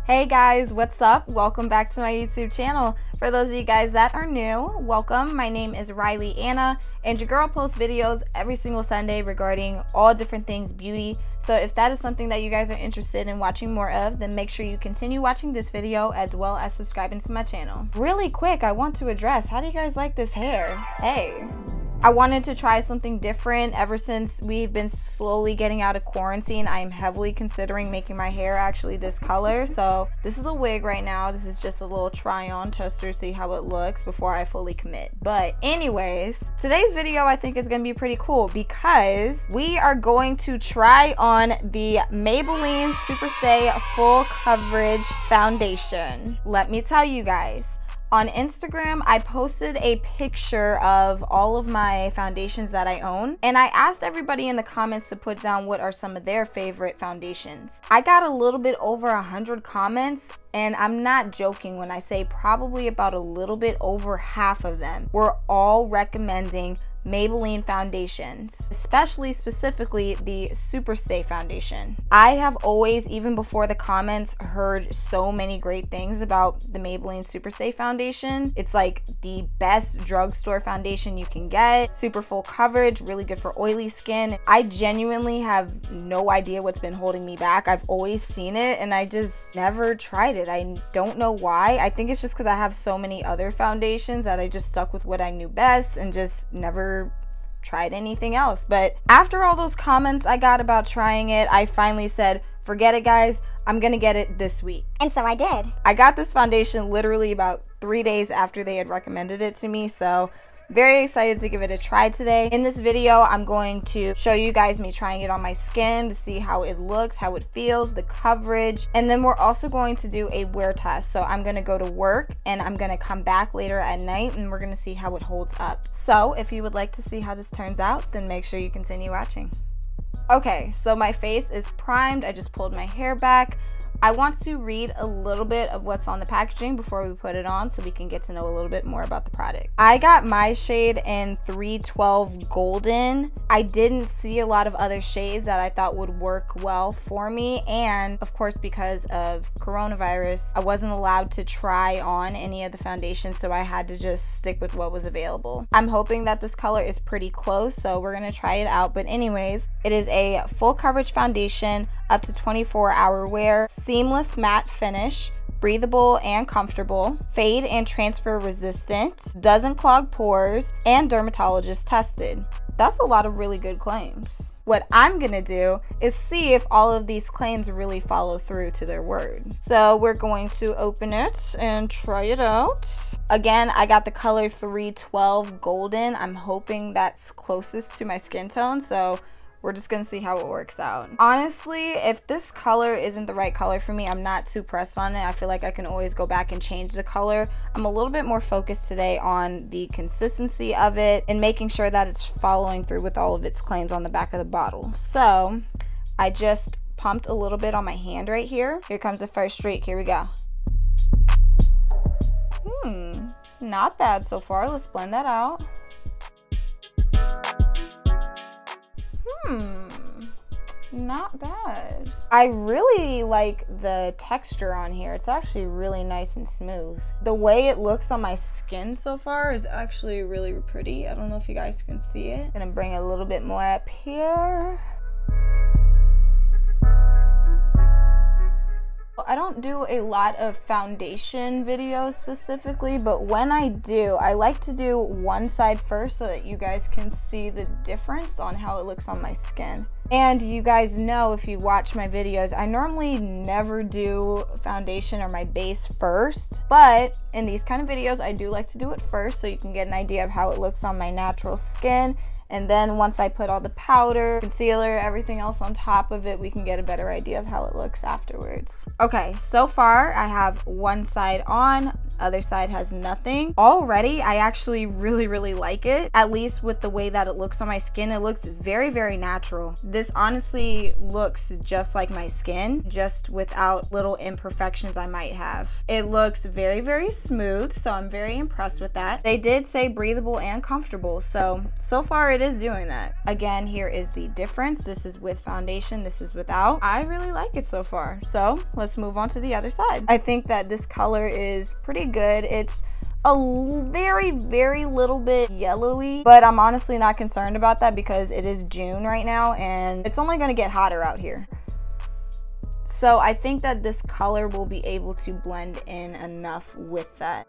Hey guys, what's up? Welcome back to my YouTube channel. For those of you guys that are new, welcome. My name is Leeana, and your girl posts videos every single Sunday regarding all different things beauty. So if that is something that you guys are interested in watching more of, then make sure you continue watching this video as well as subscribing to my channel. Really quick, I want to address, how do you guys like this hair? Hey. I wanted to try something different. Ever since we've been slowly getting out of quarantine, I am heavily considering making my hair actually this color. So this is a wig right now. This is just a little try on tester, see how it looks before I fully commit. But anyways, today's video I think is gonna be pretty cool because we are going to try on the Maybelline Superstay Full Coverage Foundation. Let me tell you guys. On Instagram, I posted a picture of all of my foundations that I own, and I asked everybody in the comments to put down what are some of their favorite foundations. I got a little bit over 100 comments, and I'm not joking when I say probably about a little bit over half of them were all recommending Maybelline foundations, specifically the Superstay foundation. I have always, even before the comments, heard so many great things about the Maybelline Superstay foundation. It's like the best drugstore foundation you can get, super full coverage, really good for oily skin. I genuinely have no idea what's been holding me back. I've always seen it and I just never tried it. I don't know why. I think it's just because I have so many other foundations that I just stuck with what I knew best and just never tried anything else. But after all those comments I got about trying it, I finally said, forget it guys, I'm gonna get it this week. And so I did. I got this foundation literally about 3 days after they had recommended it to me, so very excited to give it a try today. In this video, I'm going to show you guys me trying it on my skin to see how it looks, how it feels, the coverage, and then we're also going to do a wear test. So I'm gonna go to work and I'm gonna come back later at night and we're gonna see how it holds up. So if you would like to see how this turns out, then make sure you continue watching. Okay, so my face is primed. I just pulled my hair back. I want to read a little bit of what's on the packaging before we put it on so we can get to know a little bit more about the product. I got my shade in 312 Golden. I didn't see a lot of other shades that I thought would work well for me, and of course because of coronavirus, I wasn't allowed to try on any of the foundations, so I had to just stick with what was available. I'm hoping that this color is pretty close, so we're gonna try it out. But anyways, it is a full coverage foundation, up to 24-hour wear, seamless matte finish, breathable and comfortable, fade and transfer resistant, doesn't clog pores, and dermatologist tested. That's a lot of really good claims. What I'm gonna do is see if all of these claims really follow through to their word. So we're going to open it and try it out. Again, I got the color 312 Golden. I'm hoping that's closest to my skin tone, so we're just gonna see how it works out. Honestly, if this color isn't the right color for me, I'm not too pressed on it. I feel like I can always go back and change the color. I'm a little bit more focused today on the consistency of it and making sure that it's following through with all of its claims on the back of the bottle. So I just pumped a little bit on my hand right here. Here comes the first streak, here we go. Not bad so far. Let's blend that out. Not bad. I really like the texture on here. It's actually really nice and smooth. The way it looks on my skin so far is actually really pretty. I don't know if you guys can see it. I'm gonna bring a little bit more up here. I don't do a lot of foundation videos specifically, but when I do, I like to do one side first so that you guys can see the difference on how it looks on my skin. And you guys know, if you watch my videos, I normally never do foundation or my base first, but in these kind of videos, I do like to do it first so you can get an idea of how it looks on my natural skin. And then once I put all the powder, concealer, everything else on top of it, we can get a better idea of how it looks afterwards. Okay, so far I have one side on, other side has nothing. Already, I actually really like it. At least with the way that it looks on my skin, it looks very natural. This honestly looks just like my skin, just without little imperfections I might have. It looks very smooth, so I'm very impressed with that. They did say breathable and comfortable, so far it it is doing that. Again, here is the difference. This is with foundation, this is without. I really like it so far. So let's move on to the other side. I think that this color is pretty good. It's a very, very little bit yellowy, but I'm honestly not concerned about that because it is June right now and it's only gonna get hotter out here. So I think that this color will be able to blend in enough with that.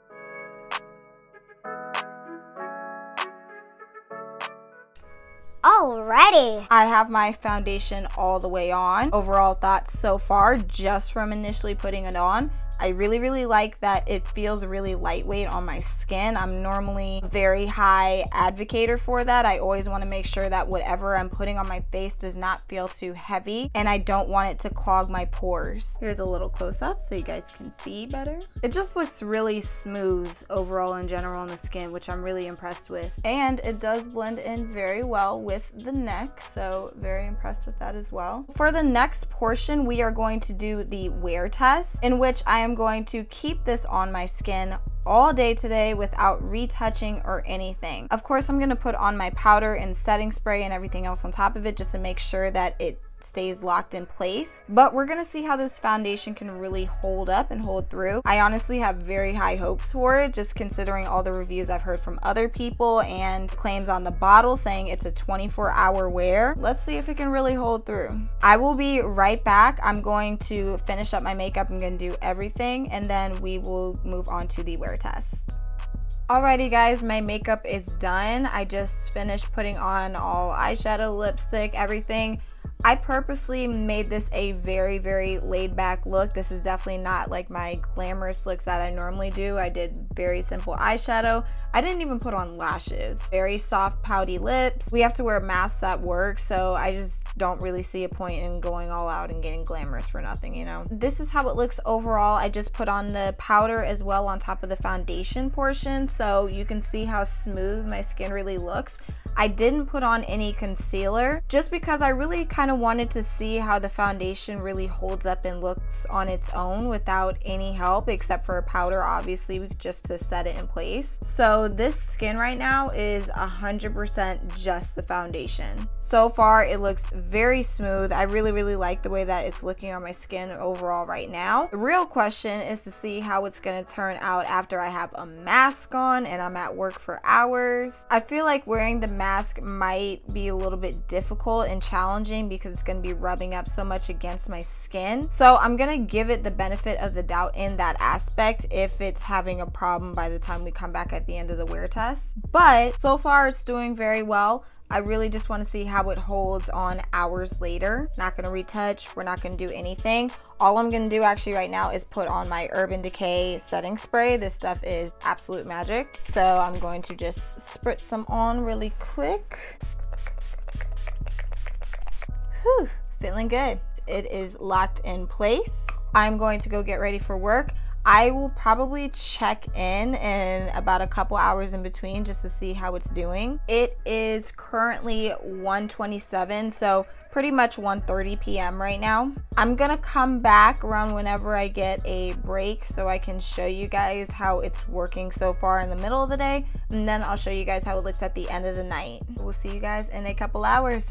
Alrighty. I have my foundation all the way on. Overall thoughts so far, just from initially putting it on, I really like that it feels really lightweight on my skin. I'm normally a very high advocator for that. I always want to make sure that whatever I'm putting on my face does not feel too heavy, and I don't want it to clog my pores. Here's a little close-up so you guys can see better. It just looks really smooth overall in general on the skin, which I'm really impressed with. And it does blend in very well with the neck, so very impressed with that as well. For the next portion, we are going to do the wear test, in which I am going to keep this on my skin all day today without retouching or anything. Of course, I'm going to put on my powder and setting spray and everything else on top of it just to make sure that it stays locked in place, but we're gonna see how this foundation can really hold up and hold through. I honestly have very high hopes for it, just considering all the reviews I've heard from other people and claims on the bottle saying it's a 24-hour wear. Let's see if it can really hold through. I will be right back. I'm going to finish up my makeup. I'm gonna do everything and then we will move on to the wear test. Alrighty guys, my makeup is done. I just finished putting on all eyeshadow, lipstick, everything. I purposely made this a very laid back look. This is definitely not like my glamorous looks that I normally do. I did very simple eyeshadow. I didn't even put on lashes. Very soft pouty lips. We have to wear masks at work, so I just don't really see a point in going all out and getting glamorous for nothing, you know. This is how it looks overall. I just put on the powder as well on top of the foundation portion, so you can see how smooth my skin really looks. I didn't put on any concealer just because I really kind of wanted to see how the foundation really holds up and looks on its own without any help, except for a powder, obviously, just to set it in place. So this skin right now is 100% just the foundation. So far it looks very smooth. I really like the way that it's looking on my skin overall right now. The real question is to see how it's going to turn out after I have a mask on and I'm at work for hours. I feel like wearing the mask might be a little bit difficult and challenging because it's going to be rubbing up so much against my skin. So I'm going to give it the benefit of the doubt in that aspect if it's having a problem by the time we come back at the end of the wear test. But so far it's doing very well. I really just want to see how it holds on hours later. Not going to retouch. We're not going to do anything. All I'm going to do actually right now is put on my Urban Decay setting spray. This stuff is absolute magic. So I'm going to just spritz some on really quick. Whew, feeling good. It is locked in place. I'm going to go get ready for work. I will probably check in about a couple hours in between just to see how it's doing. It is currently 1:27, so pretty much 1:30 p.m. right now. I'm gonna come back around whenever I get a break so I can show you guys how it's working so far in the middle of the day, and then I'll show you guys how it looks at the end of the night. We'll see you guys in a couple hours.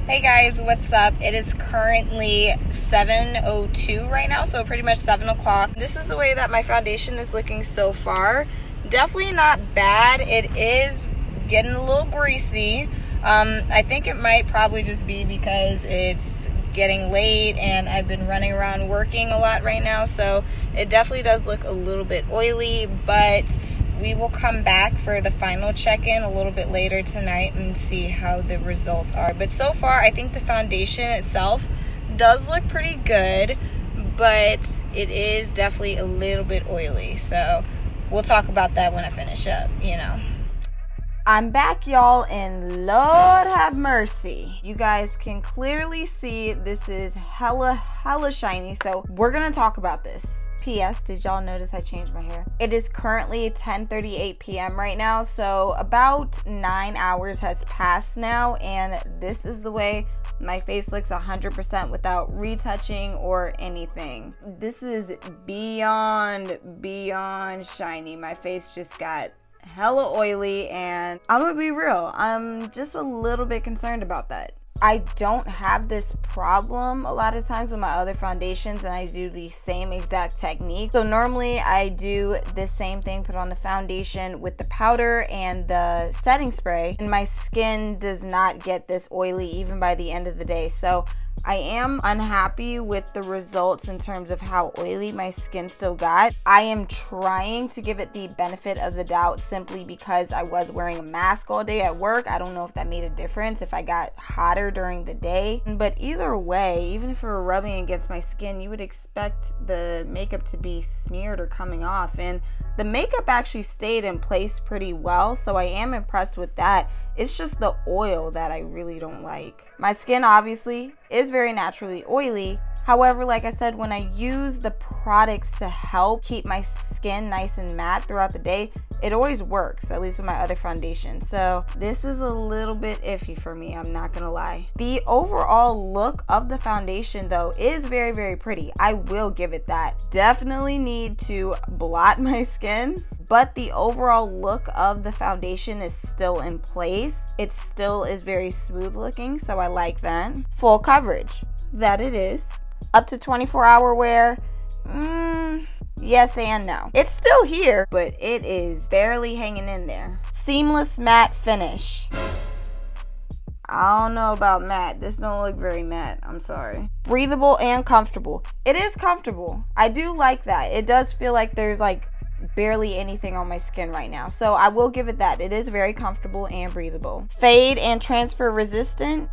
Hey guys, what's up? It is currently 7:02 right now, so pretty much 7 o'clock. This is the way that my foundation is looking so far. Definitely not bad. It is getting a little greasy. I think it might probably just be because it's getting late and I've been running around working a lot right now, so it definitely does look a little bit oily, but we will come back for the final check-in a little bit later tonight and see how the results are. But so far, I think the foundation itself does look pretty good, but it is definitely a little bit oily. So we'll talk about that when I finish up, you know. I'm back, y'all, and Lord have mercy. You guys can clearly see this is hella shiny, so we're gonna talk about this. P.S. Did y'all notice I changed my hair? It is currently 10:38 p.m. right now, so about 9 hours has passed now, and this is the way my face looks 100% without retouching or anything. This is beyond shiny. My face just got hella oily, and I'm gonna be real, I'm just a little bit concerned about that. I don't have this problem a lot of times with my other foundations, and I do the same exact technique. So normally I do the same thing, put on the foundation with the powder and the setting spray, and my skin does not get this oily even by the end of the day. So I am unhappy with the results in terms of how oily my skin still got. I am trying to give it the benefit of the doubt simply because I was wearing a mask all day at work. I don't know if that made a difference, if I got hotter during the day. But either way, even if it were rubbing against my skin, you would expect the makeup to be smeared or coming off. And the makeup actually stayed in place pretty well, so I am impressed with that. It's just the oil that I really don't like. My skin obviously is very naturally oily. However, like I said, when I use the products to help keep my skin nice and matte throughout the day, it always works, at least with my other foundation. So this is a little bit iffy for me, I'm not gonna lie. The overall look of the foundation though is very, very pretty. I will give it that. Definitely need to blot my skin, but the overall look of the foundation is still in place. It still is very smooth looking, so I like that. Full coverage, that it is. Up to 24-hour wear, yes and no. It's still here, but it is barely hanging in there. Seamless matte finish. I don't know about matte. This don't look very matte, I'm sorry. Breathable and comfortable. It is comfortable. I do like that. It does feel like there's like barely anything on my skin right now, so I will give it that. It is very comfortable and breathable. Fade and transfer resistant.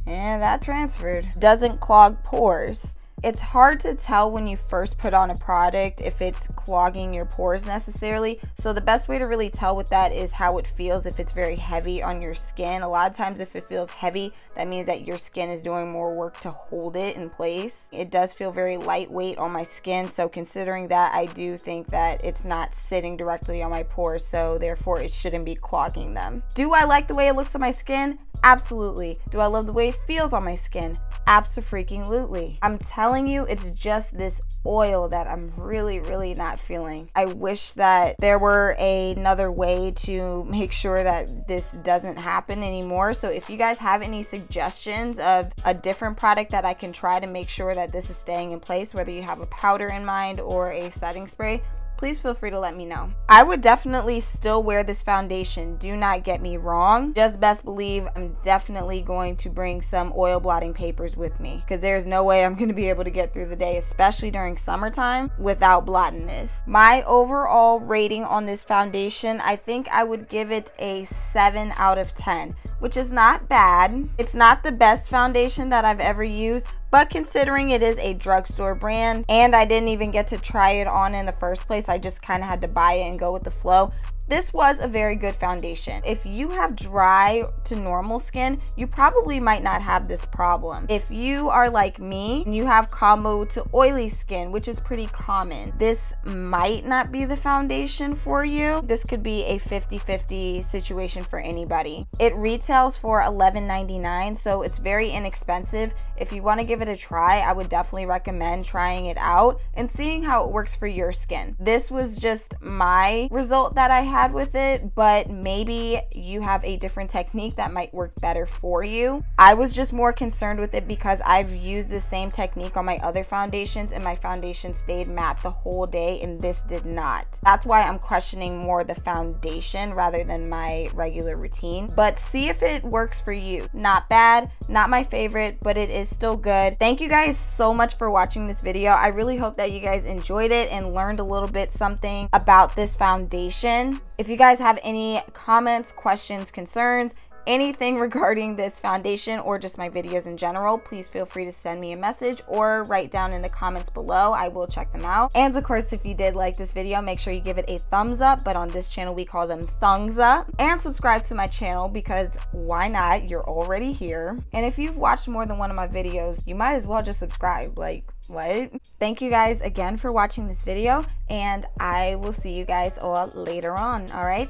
And that transferred. Doesn't clog pores. It's hard to tell when you first put on a product if it's clogging your pores necessarily. So the best way to really tell with that is how it feels if it's very heavy on your skin. A lot of times if it feels heavy, that means that your skin is doing more work to hold it in place. It does feel very lightweight on my skin, so considering that, I do think that it's not sitting directly on my pores, so therefore it shouldn't be clogging them. Do I like the way it looks on my skin? Absolutely. Do I love the way it feels on my skin? Abso-freaking-lutely. I'm telling you, it's just this oil that I'm really not feeling. I wish that there were another way to make sure that this doesn't happen anymore. So if you guys have any suggestions of a different product that I can try to make sure that this is staying in place, whether you have a powder in mind or a setting spray, please feel free to let me know. I would definitely still wear this foundation, do not get me wrong. Just best believe I'm definitely going to bring some oil blotting papers with me, because there's no way I'm going to be able to get through the day, especially during summertime, without blotting this. My overall rating on this foundation, I think I would give it a 7 out of 10, which is not bad. It's not the best foundation that I've ever used, but considering it is a drugstore brand and I didn't even get to try it on in the first place, I just kind of had to buy it and go with the flow. This was a very good foundation. If you have dry to normal skin, you probably might not have this problem. If you are like me and you have combo to oily skin, which is pretty common, this might not be the foundation for you. This could be a 50-50 situation for anybody. It retails for $11.99, so it's very inexpensive. If you want to give it a try, I would definitely recommend trying it out and seeing how it works for your skin. This was just my result that I had with it, but maybe you have a different technique that might work better for you. I was just more concerned with it because I've used the same technique on my other foundations and my foundation stayed matte the whole day and this did not. That's why I'm questioning more the foundation rather than my regular routine, but see if it works for you. Not bad, not my favorite, but it is still good. Thank you guys so much for watching this video. I really hope that you guys enjoyed it and learned a little bit something about this foundation. If you guys have any comments, questions, concerns, anything regarding this foundation or just my videos in general, please feel free to send me a message or write down in the comments below. I will check them out. And of course, if you did like this video, make sure you give it a thumbs up, but on this channel we call them thungs up, and subscribe to my channel because why not? You're already here. And if you've watched more than one of my videos, you might as well just subscribe. Like, what? Thank you guys again for watching this video, and I will see you guys all later on. All right,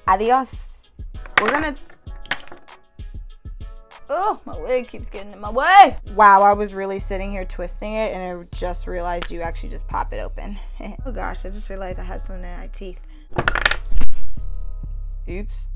adios. We're gonna Oh, my wig keeps getting in my way. Wow, I was really sitting here twisting it, and I just realized you actually just pop it open. Oh gosh, I just realized I had something in my teeth. Oops.